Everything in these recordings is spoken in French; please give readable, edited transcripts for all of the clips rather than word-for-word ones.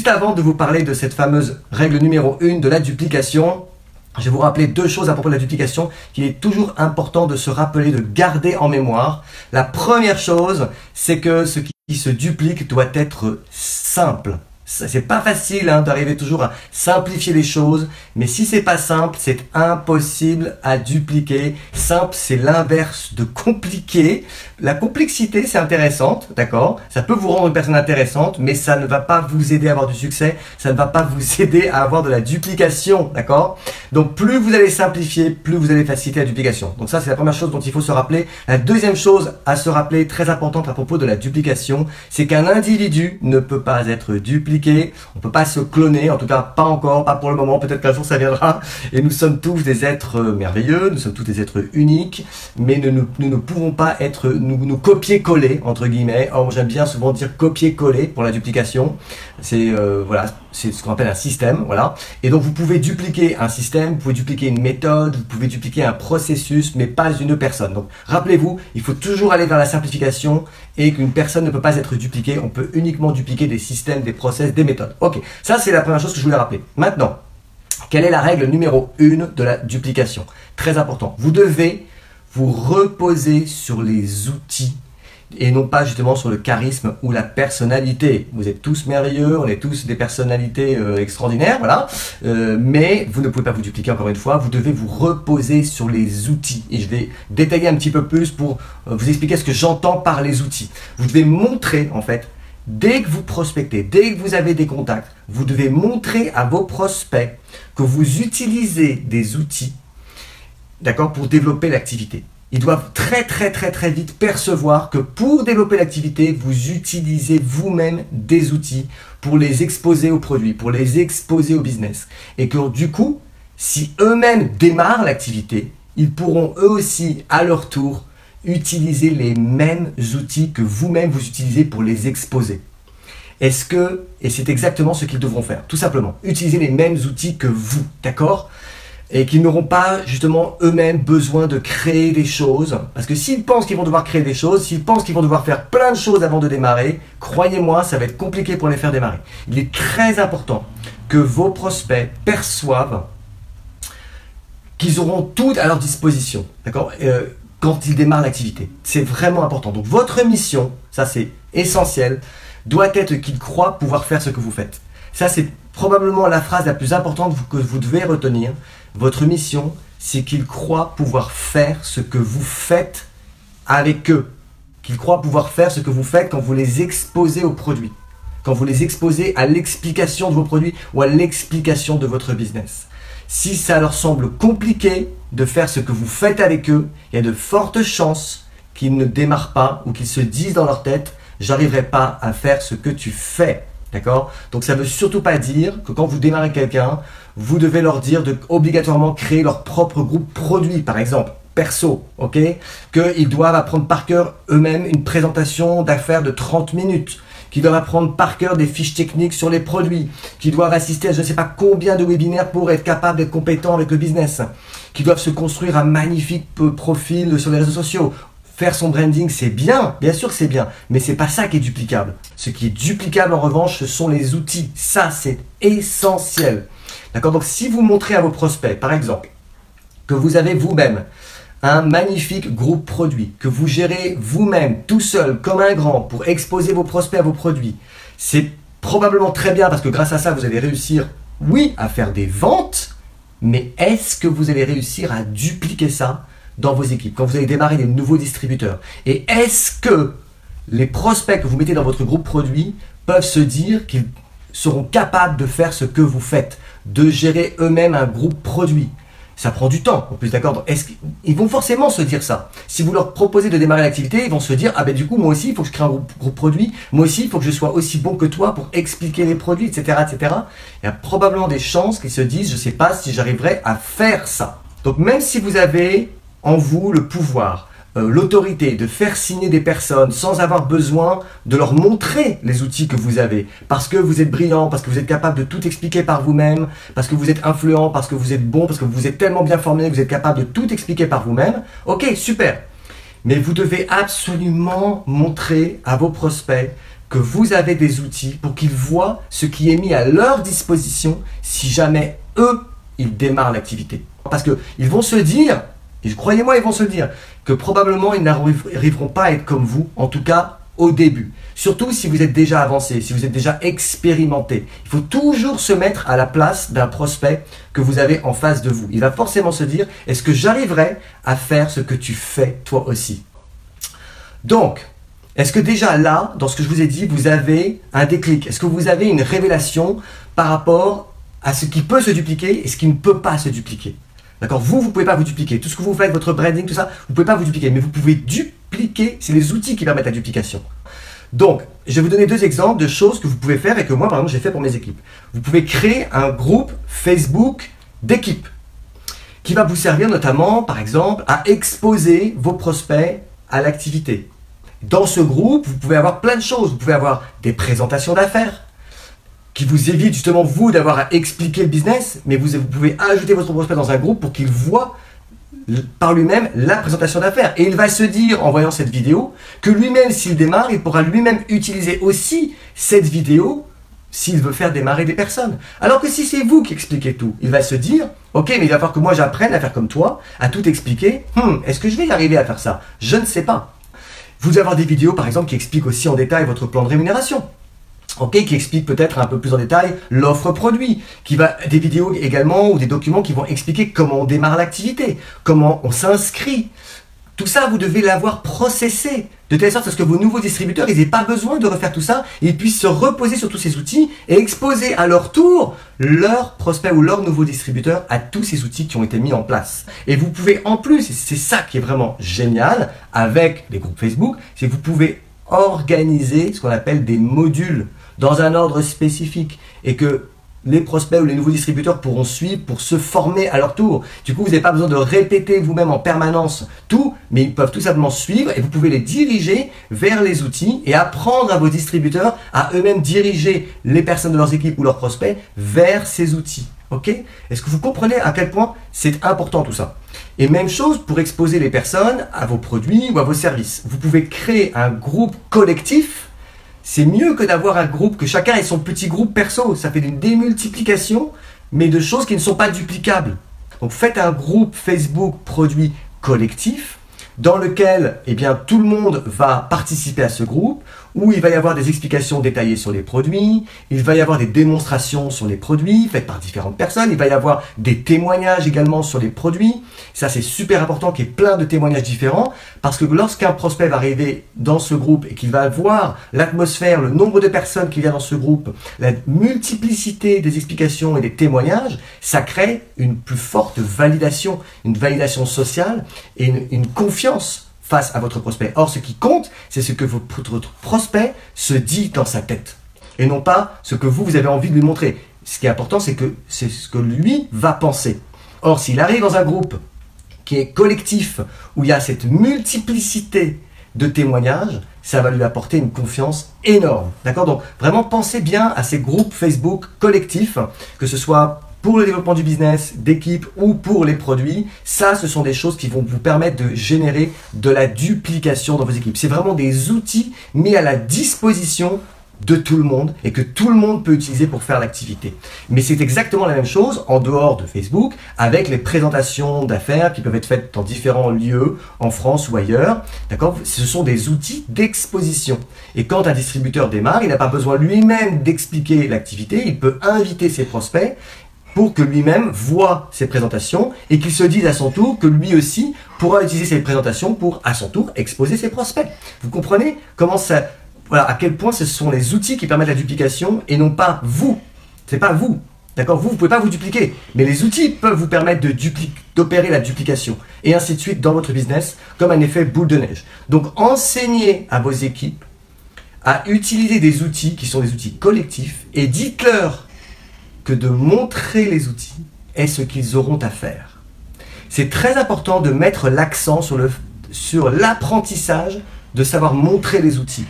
Juste avant de vous parler de cette fameuse règle numéro 1 de la duplication, je vais vous rappeler deux choses à propos de la duplication qu'il est toujours important de se rappeler, de garder en mémoire. La première chose, c'est que ce qui se duplique doit être simple. C'est pas facile d'arriver toujours à simplifier les choses, mais si c'est pas simple, c'est impossible à dupliquer. Simple, c'est l'inverse de compliqué. La complexité, c'est intéressante, d'accord? Ça peut vous rendre une personne intéressante, mais ça ne va pas vous aider à avoir du succès, ça ne va pas vous aider à avoir de la duplication, d'accord? Donc plus vous allez simplifier, plus vous allez faciliter la duplication. Donc ça, c'est la première chose dont il faut se rappeler. La deuxième chose à se rappeler, très importante à propos de la duplication, c'est qu'un individu ne peut pas être dupliqué. On ne peut pas se cloner, en tout cas pas encore, pas pour le moment, peut-être qu'un jour ça viendra. Et nous sommes tous des êtres merveilleux, nous sommes tous des êtres uniques, mais nous ne pouvons pas être, nous copier-coller, entre guillemets. Or, j'aime bien souvent dire copier-coller pour la duplication. C'est voilà, c'est ce qu'on appelle un système, voilà. Et donc vous pouvez dupliquer un système, vous pouvez dupliquer une méthode, vous pouvez dupliquer un processus, mais pas une personne. Donc rappelez-vous, il faut toujours aller vers la simplification et qu'une personne ne peut pas être dupliquée. On peut uniquement dupliquer des systèmes, des process, des méthodes. Ok, ça c'est la première chose que je voulais rappeler. Maintenant, quelle est la règle numéro 1 de la duplication? Très important. Vous devez vous reposer sur les outils et non pas justement sur le charisme ou la personnalité. Vous êtes tous merveilleux, on est tous des personnalités extraordinaires, voilà. Mais vous ne pouvez pas vous dupliquer encore une fois, vous devez vous reposer sur les outils. Et je vais détailler un petit peu plus pour vous expliquer ce que j'entends par les outils. Vous devez montrer en fait, dès que vous prospectez, dès que vous avez des contacts, vous devez montrer à vos prospects que vous utilisez des outils, d'accord, pour développer l'activité. Ils doivent très vite percevoir que pour développer l'activité, vous utilisez vous-même des outils pour les exposer aux produits, pour les exposer au business. Et que du coup, si eux-mêmes démarrent l'activité, ils pourront eux aussi, à leur tour, utiliser les mêmes outils que vous-même vous utilisez pour les exposer. Et c'est exactement ce qu'ils devront faire, tout simplement. Utiliser les mêmes outils que vous, d'accord ? Et qu'ils n'auront pas justement eux-mêmes besoin de créer des choses. Parce que s'ils pensent qu'ils vont devoir créer des choses, s'ils pensent qu'ils vont devoir faire plein de choses avant de démarrer, croyez-moi, ça va être compliqué pour les faire démarrer. Il est très important que vos prospects perçoivent qu'ils auront tout à leur disposition, d'accord, quand ils démarrent l'activité. C'est vraiment important. Donc votre mission, ça c'est essentiel, doit être qu'ils croient pouvoir faire ce que vous faites. Ça c'est probablement la phrase la plus importante que vous devez retenir. Votre mission, c'est qu'ils croient pouvoir faire ce que vous faites avec eux. Qu'ils croient pouvoir faire ce que vous faites quand vous les exposez aux produits. Quand vous les exposez à l'explication de vos produits ou à l'explication de votre business. Si ça leur semble compliqué de faire ce que vous faites avec eux, il y a de fortes chances qu'ils ne démarrent pas ou qu'ils se disent dans leur tête « j'arriverai pas à faire ce que tu fais ». D'accord? Donc ça ne veut surtout pas dire que quand vous démarrez quelqu'un, vous devez leur dire de obligatoirement créer leur propre groupe produit, par exemple, perso, ok? Qu'ils doivent apprendre par cœur eux-mêmes une présentation d'affaires de 30 minutes, qu'ils doivent apprendre par cœur des fiches techniques sur les produits, qu'ils doivent assister à je ne sais pas combien de webinaires pour être capables d'être compétents avec le business, qu'ils doivent se construire un magnifique profil sur les réseaux sociaux. Faire son branding, c'est bien sûr que c'est bien, mais c'est pas ça qui est duplicable. Ce qui est duplicable en revanche, ce sont les outils. Ça, c'est essentiel. D'accord? Donc si vous montrez à vos prospects, par exemple, que vous avez vous-même un magnifique groupe produit, que vous gérez vous-même, tout seul, comme un grand, pour exposer vos prospects à vos produits, c'est probablement très bien parce que grâce à ça, vous allez réussir, oui, à faire des ventes, mais est-ce que vous allez réussir à dupliquer ça dans vos équipes, quand vous allez démarrer des nouveaux distributeurs? Et est-ce que les prospects que vous mettez dans votre groupe produit peuvent se dire qu'ils seront capables de faire ce que vous faites, de gérer eux-mêmes un groupe produit? Ça prend du temps, en plus, d'accord? Ils vont forcément se dire ça. Si vous leur proposez de démarrer l'activité, ils vont se dire « Ah ben du coup, moi aussi, il faut que je crée un groupe produit. Moi aussi, il faut que je sois aussi bon que toi pour expliquer les produits, etc. etc. » Il y a probablement des chances qu'ils se disent « Je ne sais pas si j'arriverai à faire ça. » Donc même si vous avez en vous le pouvoir, l'autorité de faire signer des personnes sans avoir besoin de leur montrer les outils que vous avez, parce que vous êtes brillant, parce que vous êtes capable de tout expliquer par vous-même, parce que vous êtes influent, parce que vous êtes bon, parce que vous êtes tellement bien formé que vous êtes capable de tout expliquer par vous-même, ok, super. Mais vous devez absolument montrer à vos prospects que vous avez des outils pour qu'ils voient ce qui est mis à leur disposition si jamais eux, ils démarrent l'activité. Parce qu'ils vont se dire, et croyez-moi, ils vont se dire, que probablement ils n'arriveront pas à être comme vous, en tout cas au début. Surtout si vous êtes déjà avancé, si vous êtes déjà expérimenté. Il faut toujours se mettre à la place d'un prospect que vous avez en face de vous. Il va forcément se dire, est-ce que j'arriverai à faire ce que tu fais toi aussi? Donc, est-ce que déjà là, dans ce que je vous ai dit, vous avez un déclic? Est-ce que vous avez une révélation par rapport à ce qui peut se dupliquer et ce qui ne peut pas se dupliquer? D'accord? Vous ne pouvez pas vous dupliquer. Tout ce que vous faites, votre branding, tout ça, vous ne pouvez pas vous dupliquer. Mais vous pouvez dupliquer, c'est les outils qui permettent la duplication. Donc, je vais vous donner deux exemples de choses que vous pouvez faire et que moi, par exemple, j'ai fait pour mes équipes. Vous pouvez créer un groupe Facebook d'équipe qui va vous servir notamment, par exemple, à exposer vos prospects à l'activité. Dans ce groupe, vous pouvez avoir plein de choses. Vous pouvez avoir des présentations d'affaires qui vous évitent justement, vous, d'avoir à expliquer le business, mais vous pouvez ajouter votre prospect dans un groupe pour qu'il voit par lui-même la présentation d'affaires. Et il va se dire, en voyant cette vidéo, que lui-même, s'il démarre, il pourra lui-même utiliser aussi cette vidéo s'il veut faire démarrer des personnes. Alors que si c'est vous qui expliquez tout, il va se dire, ok, mais il va falloir que moi j'apprenne à faire comme toi, à tout expliquer. Est-ce que je vais y arriver à faire ça? Je ne sais pas. Vous allez avoir des vidéos, par exemple, qui expliquent aussi en détail votre plan de rémunération. Ok, qui explique peut-être un peu plus en détail l'offre produit, des vidéos également ou des documents qui vont expliquer comment on démarre l'activité, comment on s'inscrit. Tout ça, vous devez l'avoir processé, de telle sorte à ce que vos nouveaux distributeurs, ils n'aient pas besoin de refaire tout ça, ils puissent se reposer sur tous ces outils et exposer à leur tour leurs prospects ou leurs nouveaux distributeurs à tous ces outils qui ont été mis en place. Et vous pouvez en plus, et c'est ça qui est vraiment génial avec les groupes Facebook, c'est que vous pouvez organiser ce qu'on appelle des modules dans un ordre spécifique et que les prospects ou les nouveaux distributeurs pourront suivre pour se former à leur tour. Du coup, vous n'avez pas besoin de répéter vous-même en permanence tout, mais ils peuvent tout simplement suivre et vous pouvez les diriger vers les outils et apprendre à vos distributeurs à eux-mêmes diriger les personnes de leurs équipes ou leurs prospects vers ces outils. Ok? Est-ce que vous comprenez à quel point c'est important tout ça? Et même chose pour exposer les personnes à vos produits ou à vos services. Vous pouvez créer un groupe collectif. C'est mieux que d'avoir un groupe, que chacun ait son petit groupe perso. Ça fait une démultiplication, mais de choses qui ne sont pas duplicables. Donc faites un groupe Facebook produit collectif dans lequel tout le monde va participer à ce groupe, où il va y avoir des explications détaillées sur les produits, il va y avoir des démonstrations sur les produits faites par différentes personnes, il va y avoir des témoignages également sur les produits. Ça, c'est super important qu'il y ait plein de témoignages différents, parce que lorsqu'un prospect va arriver dans ce groupe et qu'il va voir l'atmosphère, le nombre de personnes qu'il y a dans ce groupe, la multiplicité des explications et des témoignages, ça crée une plus forte validation, une validation sociale et une confiance face à votre prospect. Or, ce qui compte, c'est ce que votre prospect se dit dans sa tête et non pas ce que vous avez envie de lui montrer. Ce qui est important, c'est ce que lui va penser. Or, s'il arrive dans un groupe qui est collectif, où il y a cette multiplicité de témoignages, ça va lui apporter une confiance énorme. D'accord? Donc, vraiment, pensez bien à ces groupes Facebook collectifs, que ce soit pour le développement du business, d'équipe ou pour les produits. Ça, ce sont des choses qui vont vous permettre de générer de la duplication dans vos équipes. C'est vraiment des outils mis à la disposition de tout le monde et que tout le monde peut utiliser pour faire l'activité. Mais c'est exactement la même chose en dehors de Facebook avec les présentations d'affaires qui peuvent être faites dans différents lieux en France ou ailleurs. D'accord? Ce sont des outils d'exposition. Et quand un distributeur démarre, il n'a pas besoin lui-même d'expliquer l'activité. Il peut inviter ses prospects pour que lui-même voit ses présentations et qu'il se dise à son tour que lui aussi pourra utiliser ses présentations pour, à son tour, exposer ses prospects. Vous comprenez comment ça, voilà, à quel point ce sont les outils qui permettent la duplication et non pas vous. C'est pas vous. D'accord? Vous ne pouvez pas vous dupliquer, mais les outils peuvent vous permettre d'opérer la duplication et ainsi de suite dans votre business comme un effet boule de neige. Donc, enseignez à vos équipes à utiliser des outils qui sont des outils collectifs et dites-leur que de montrer les outils est ce qu'ils auront à faire. C'est très important de mettre l'accent sur l'apprentissage de savoir montrer les outils.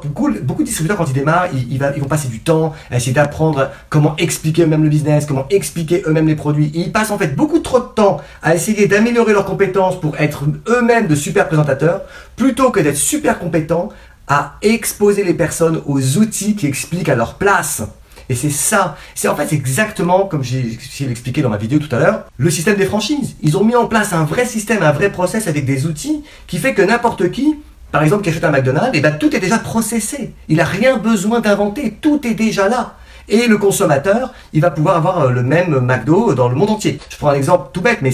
Beaucoup de distributeurs, quand ils démarrent, ils vont passer du temps à essayer d'apprendre comment expliquer eux-mêmes le business, comment expliquer eux-mêmes les produits. Et ils passent en fait beaucoup trop de temps à essayer d'améliorer leurs compétences pour être eux-mêmes de super présentateurs, plutôt que d'être super compétents à exposer les personnes aux outils qui expliquent à leur place. Et c'est ça, c'est exactement comme j'ai expliqué dans ma vidéo tout à l'heure, le système des franchises. Ils ont mis en place un vrai système, un vrai process avec des outils qui fait que n'importe qui, par exemple qui achète un McDonald's, tout est déjà processé. Il n'a rien besoin d'inventer, tout est déjà là. Et le consommateur, il va pouvoir avoir le même McDo dans le monde entier. Je prends un exemple tout bête, mais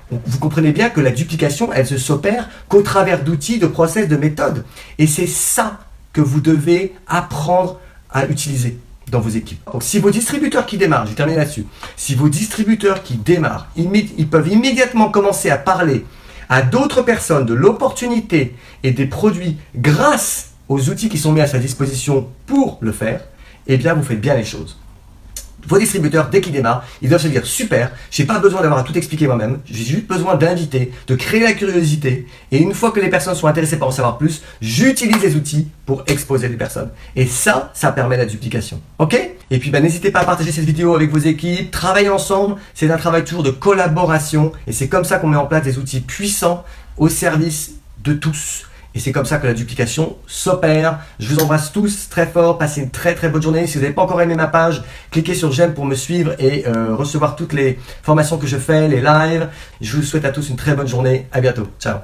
vous comprenez bien que la duplication, elle se s'opère qu'au travers d'outils, de process, de méthodes. Et c'est ça que vous devez apprendre à utiliser dans vos équipes. Donc si vos distributeurs qui démarrent, je vais terminer là-dessus, si vos distributeurs qui démarrent, ils peuvent immédiatement commencer à parler à d'autres personnes de l'opportunité et des produits grâce aux outils qui sont mis à sa disposition pour le faire, eh bien vous faites bien les choses. Vos distributeurs, dès qu'ils démarrent, ils doivent se dire super, j'ai pas besoin d'avoir à tout expliquer moi-même, j'ai juste besoin d'inviter, de créer la curiosité, et une fois que les personnes sont intéressées par en savoir plus, j'utilise les outils pour exposer les personnes. Et ça permet la duplication. Ok? Et puis n'hésitez pas à partager cette vidéo avec vos équipes, travailler ensemble, c'est un travail toujours de collaboration, et c'est comme ça qu'on met en place des outils puissants au service de tous. Et c'est comme ça que la duplication s'opère. Je vous embrasse tous très fort. Passez une très très bonne journée. Si vous n'avez pas encore aimé ma page, cliquez sur j'aime pour me suivre et recevoir toutes les formations que je fais, les lives. Je vous souhaite à tous une très bonne journée. À bientôt. Ciao.